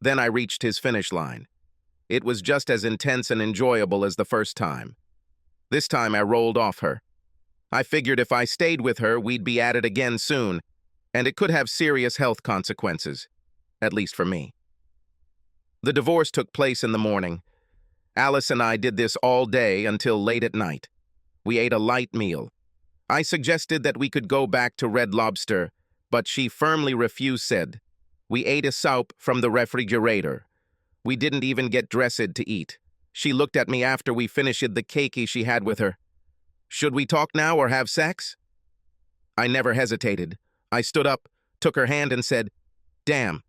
Then I reached his finish line. It was just as intense and enjoyable as the first time. This time I rolled off her. I figured if I stayed with her, we'd be at it again soon, and it could have serious health consequences, at least for me. The divorce took place in the morning. Alice and I did this all day until late at night. We ate a light meal. I suggested that we could go back to Red Lobster, but she firmly refused. We ate a soup from the refrigerator. We didn't even get dressed to eat. She looked at me after we finished the cakey she had with her. "Should we talk now or have sex?" I never hesitated. I stood up, took her hand and said, "Damn."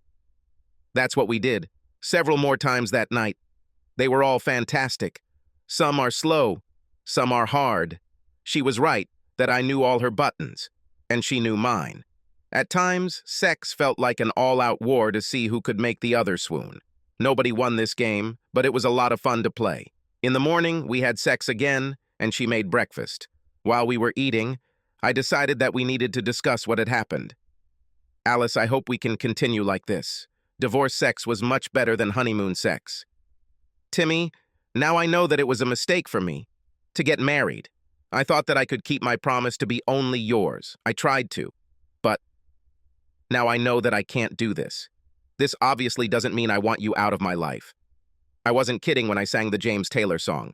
That's what we did, several more times that night. They were all fantastic. Some are slow, some are hard. She was right that I knew all her buttons, and she knew mine. At times, sex felt like an all-out war to see who could make the other swoon. Nobody won this game, but it was a lot of fun to play. In the morning, we had sex again, and she made breakfast. While we were eating, I decided that we needed to discuss what had happened. "Alice, I hope we can continue like this. Divorce sex was much better than honeymoon sex. Timmy, now I know that it was a mistake for me to get married. I thought that I could keep my promise to be only yours. I tried to. But now I know that I can't do this. This obviously doesn't mean I want you out of my life. I wasn't kidding when I sang the James Taylor song.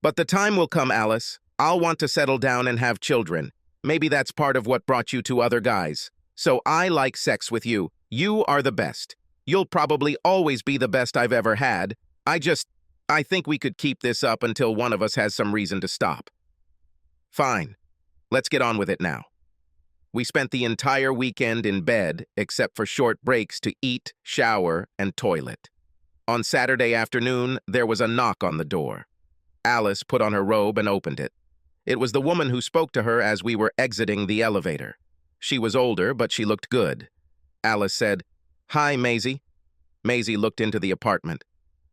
But the time will come, Alice. I'll want to settle down and have children. Maybe that's part of what brought you to other guys. So I like sex with you. You are the best. You'll probably always be the best I've ever had. I think we could keep this up until one of us has some reason to stop." "Fine. Let's get on with it now." We spent the entire weekend in bed, except for short breaks to eat, shower, and toilet. On Saturday afternoon, there was a knock on the door. Alice put on her robe and opened it. It was the woman who spoke to her as we were exiting the elevator. She was older, but she looked good. Alice said, "Hi, Maisie." Maisie looked into the apartment.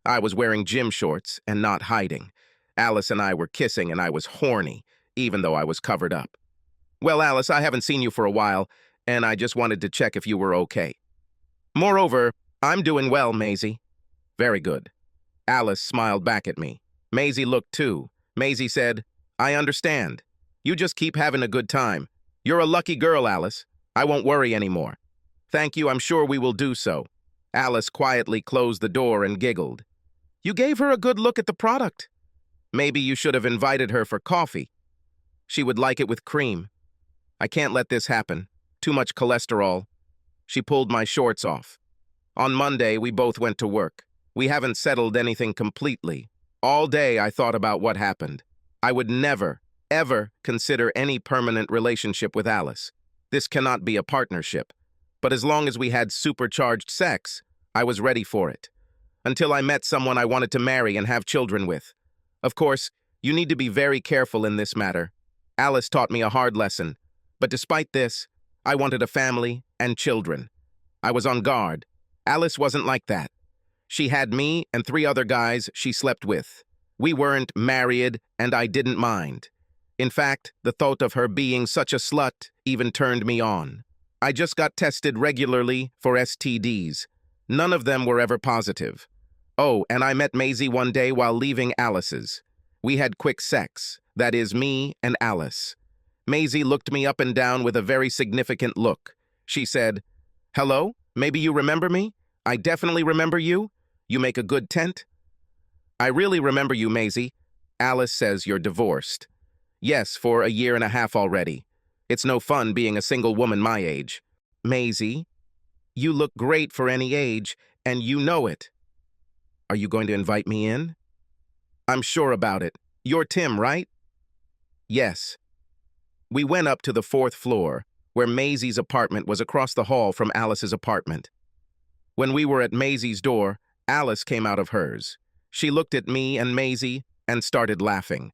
I was wearing gym shorts and not hiding. Alice and I were kissing, and I was horny, even though I was covered up. "Well, Alice, I haven't seen you for a while, and I just wanted to check if you were okay." "Moreover, I'm doing well, Maisie." "Very good." Alice smiled back at me. Maisie looked too. Maisie said, "I understand. You just keep having a good time. You're a lucky girl, Alice. I won't worry anymore." "Thank you, I'm sure we will do so." Alice quietly closed the door and giggled. "You gave her a good look at the product." "Maybe you should have invited her for coffee. She would like it with cream." "I can't let this happen. Too much cholesterol." She pulled my shorts off. On Monday, we both went to work. We haven't settled anything completely. All day I thought about what happened. I would never, ever consider any permanent relationship with Alice. This cannot be a partnership. But as long as we had supercharged sex, I was ready for it. Until I met someone I wanted to marry and have children with. Of course, you need to be very careful in this matter. Alice taught me a hard lesson. But despite this, I wanted a family and children. I was on guard. Alice wasn't like that. She had me and 3 other guys she slept with. We weren't married, and I didn't mind. In fact, the thought of her being such a slut even turned me on. I just got tested regularly for STDs. None of them were ever positive. Oh, and I met Maisie one day while leaving Alice's. We had quick sex. That is, me and Alice. Maisie looked me up and down with a very significant look. She said, "Hello? Maybe you remember me? I definitely remember you. You make a good tent." "I really remember you, Maisie. Alice says you're divorced. Yes, for a year and a half already. It's no fun being a single woman my age. Maisie, you look great for any age, and you know it. Are you going to invite me in? I'm sure about it. You're Tim, right? Yes. We went up to the 4th floor, where Maisie's apartment was across the hall from Alice's apartment. When we were at Maisie's door, Alice came out of hers. She looked at me and Maisie and started laughing.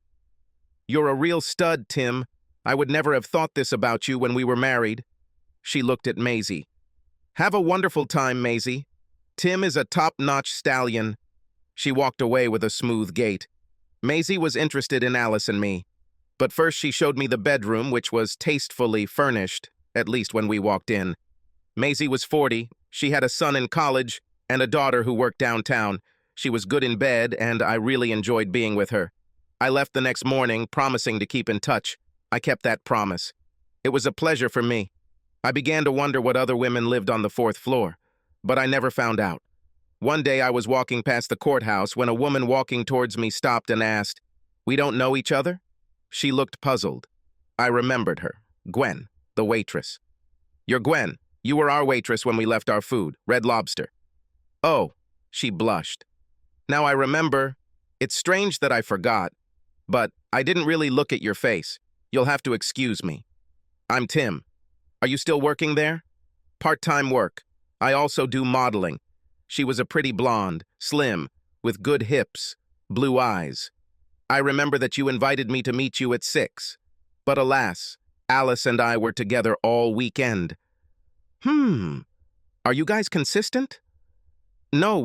You're a real stud, Tim. I would never have thought this about you when we were married. She looked at Maisie. Have a wonderful time, Maisie. Tim is a top-notch stallion. She walked away with a smooth gait. Maisie was interested in Alice and me. But first she showed me the bedroom, which was tastefully furnished, at least when we walked in. Maisie was 40. She had a son in college and a daughter who worked downtown. She was good in bed, and I really enjoyed being with her. I left the next morning, promising to keep in touch. I kept that promise. It was a pleasure for me. I began to wonder what other women lived on the 4th floor, but I never found out. One day I was walking past the courthouse when a woman walking towards me stopped and asked, "We don't know each other?" She looked puzzled. I remembered her. Gwen, the waitress. "You're Gwen. You were our waitress when we left our food, Red Lobster." "Oh," she blushed. "Now I remember. It's strange that I forgot, but I didn't really look at your face. You'll have to excuse me. I'm Tim. Are you still working there?" "Part-time work. I also do modeling." She was a pretty blonde, slim, with good hips, blue eyes. "I remember that you invited me to meet you at 6. But alas, Alice and I were together all weekend." Are you guys consistent?" "No,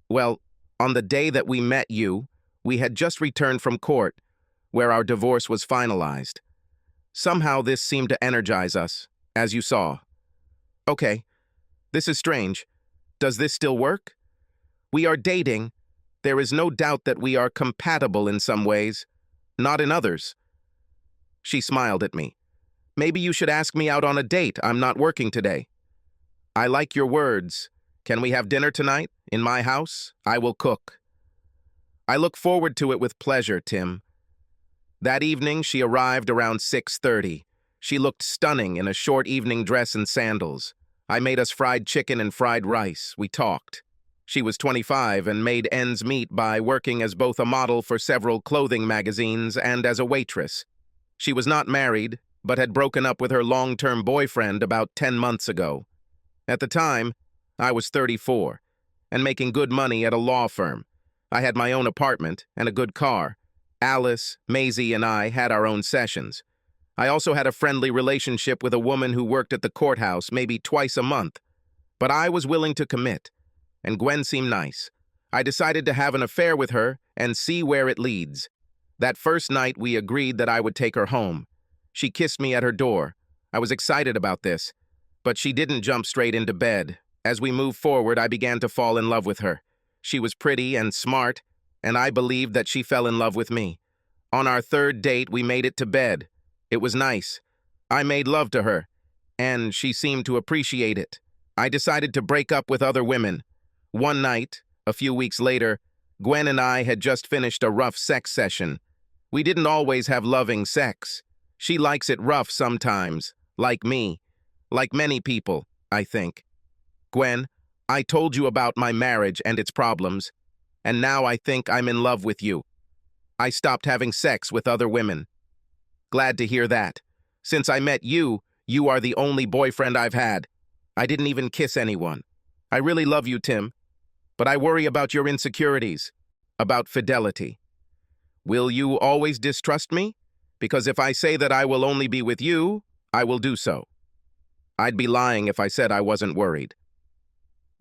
well, on the day that we met you, we had just returned from court, where our divorce was finalized. Somehow this seemed to energize us, as you saw." "Okay, this is strange. Does this still work?" "We are dating. There is no doubt that we are compatible in some ways, not in others." She smiled at me. "Maybe you should ask me out on a date. I'm not working today." "I like your words. Can we have dinner tonight? In my house? I will cook." "I look forward to it with pleasure, Tim." That evening, she arrived around 6:30. She looked stunning in a short evening dress and sandals. I made us fried chicken and fried rice. We talked. She was 25 and made ends meet by working as both a model for several clothing magazines and as a waitress. She was not married, but had broken up with her long-term boyfriend about 10 months ago. At the time, I was 34 and making good money at a law firm. I had my own apartment and a good car. Alice, Maisie, and I had our own sessions. I also had a friendly relationship with a woman who worked at the courthouse maybe twice a month. But I was willing to commit, and Gwen seemed nice. I decided to have an affair with her and see where it leads. That first night, we agreed that I would take her home. She kissed me at her door. I was excited about this, but she didn't jump straight into bed. As we moved forward, I began to fall in love with her. She was pretty and smart, and I believed that she fell in love with me. On our 3rd date, we made it to bed. It was nice. I made love to her, and she seemed to appreciate it. I decided to break up with other women. One night, a few weeks later, Gwen and I had just finished a rough sex session. We didn't always have loving sex. She likes it rough sometimes, like me. Like many people, I think. "Gwen, I told you about my marriage and its problems, and now I think I'm in love with you. I stopped having sex with other women." "Glad to hear that. Since I met you, you are the only boyfriend I've had. I didn't even kiss anyone. I really love you, Tim, but I worry about your insecurities, about fidelity. Will you always distrust me? Because if I say that I will only be with you, I will do so. I'd be lying if I said I wasn't worried.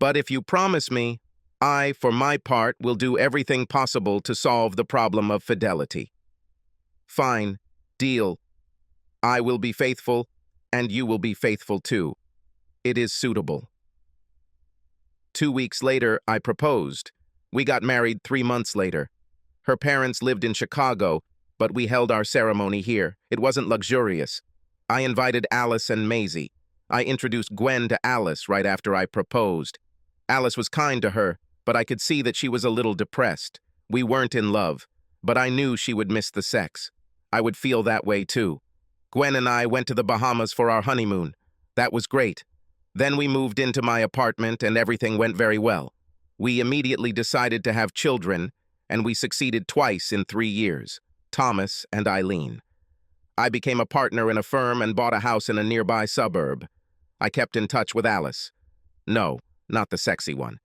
But if you promise me, I, for my part, will do everything possible to solve the problem of fidelity." "Fine. Deal. I will be faithful, and you will be faithful too. It is suitable." 2 weeks later, I proposed. We got married 3 months later. Her parents lived in Chicago, but we held our ceremony here. It wasn't luxurious. I invited Alice and Maisie. I introduced Gwen to Alice right after I proposed. Alice was kind to her, but I could see that she was a little depressed. We weren't in love. but I knew she would miss the sex. I would feel that way too. Gwen and I went to the Bahamas for our honeymoon. That was great. Then we moved into my apartment and everything went very well. We immediately decided to have children, and we succeeded twice in 3 years, Thomas and Eileen. I became a partner in a firm and bought a house in a nearby suburb. I kept in touch with Alice. No, not the sexy one.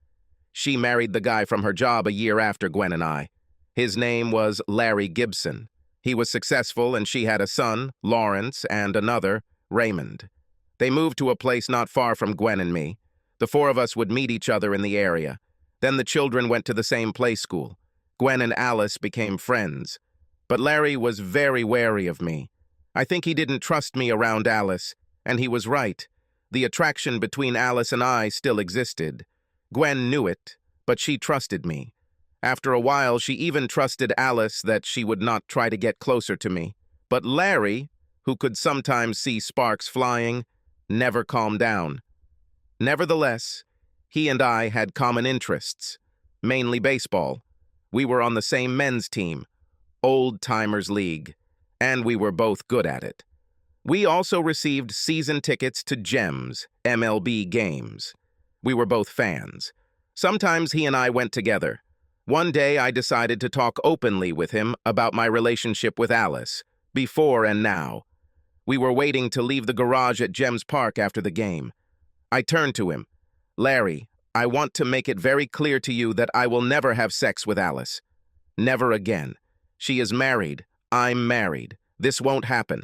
She married the guy from her job a year after Gwen and I. His name was Larry Gibson. He was successful and she had a son, Lawrence, and another, Raymond. They moved to a place not far from Gwen and me. The 4 of us would meet each other in the area. Then the children went to the same play school. Gwen and Alice became friends. But Larry was very wary of me. I think he didn't trust me around Alice, and he was right. The attraction between Alice and I still existed. Gwen knew it, but she trusted me. After a while, she even trusted Alice that she would not try to get closer to me. But Larry, who could sometimes see sparks flying, never calmed down. Nevertheless, he and I had common interests, mainly baseball. We were on the same men's team, Old Timers League, and we were both good at it. We also received season tickets to GEMS, MLB games. We were both fans. Sometimes he and I went together. One day I decided to talk openly with him about my relationship with Alice, before and now. We were waiting to leave the garage at GEMS Park after the game. I turned to him. Larry, I want to make it very clear to you that I will never have sex with Alice. Never again. She is married. I'm married. This won't happen.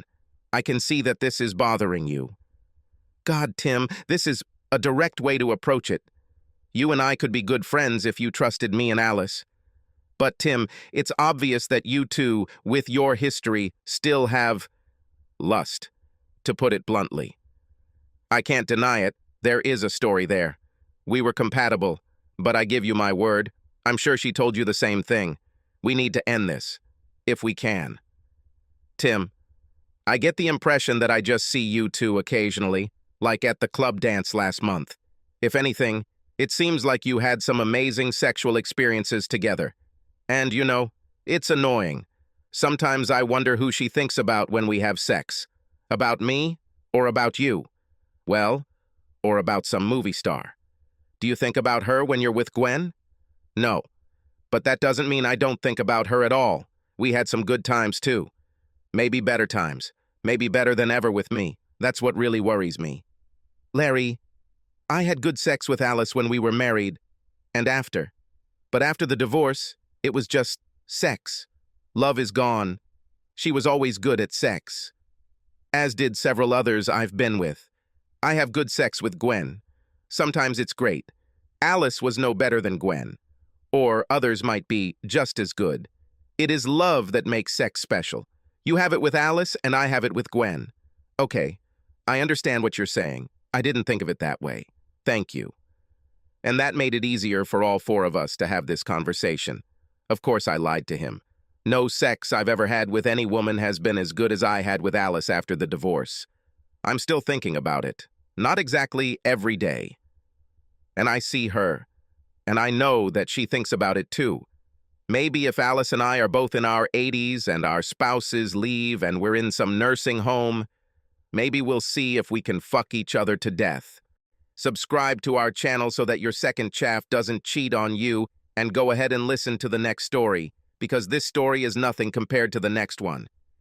I can see that this is bothering you. God, Tim, this is a direct way to approach it. You and I could be good friends if you trusted me and Alice. But, Tim, it's obvious that you two, with your history, still have lust, to put it bluntly. I can't deny it. There is a story there. We were compatible, but I give you my word. I'm sure she told you the same thing. We need to end this, if we can. Tim, I get the impression that I just see you two occasionally, like at the club dance last month. If anything, it seems like you had some amazing sexual experiences together. And, you know, it's annoying. Sometimes I wonder who she thinks about when we have sex. About me or about you? Well, or about some movie star. Do you think about her when you're with Gwen? No. But that doesn't mean I don't think about her at all. We had some good times, too. Maybe better times. Maybe better than ever with me. That's what really worries me. Larry, I had good sex with Alice when we were married, and after. But after the divorce, it was just sex. Love is gone. She was always good at sex. As did several others I've been with. I have good sex with Gwen. Sometimes it's great. Alice was no better than Gwen. Or others might be just as good. It is love that makes sex special. You have it with Alice, and I have it with Gwen. Okay, I understand what you're saying. I didn't think of it that way. Thank you. And that made it easier for all 4 of us to have this conversation. Of course I lied to him. No sex I've ever had with any woman has been as good as I had with Alice after the divorce. I'm still thinking about it. Not exactly every day. And I see her. And I know that she thinks about it too. Maybe if Alice and I are both in our 80s and our spouses leave and we're in some nursing home, maybe we'll see if we can fuck each other to death. Subscribe to our channel so that your second chaff doesn't cheat on you, and go ahead and listen to the next story, because this story is nothing compared to the next one.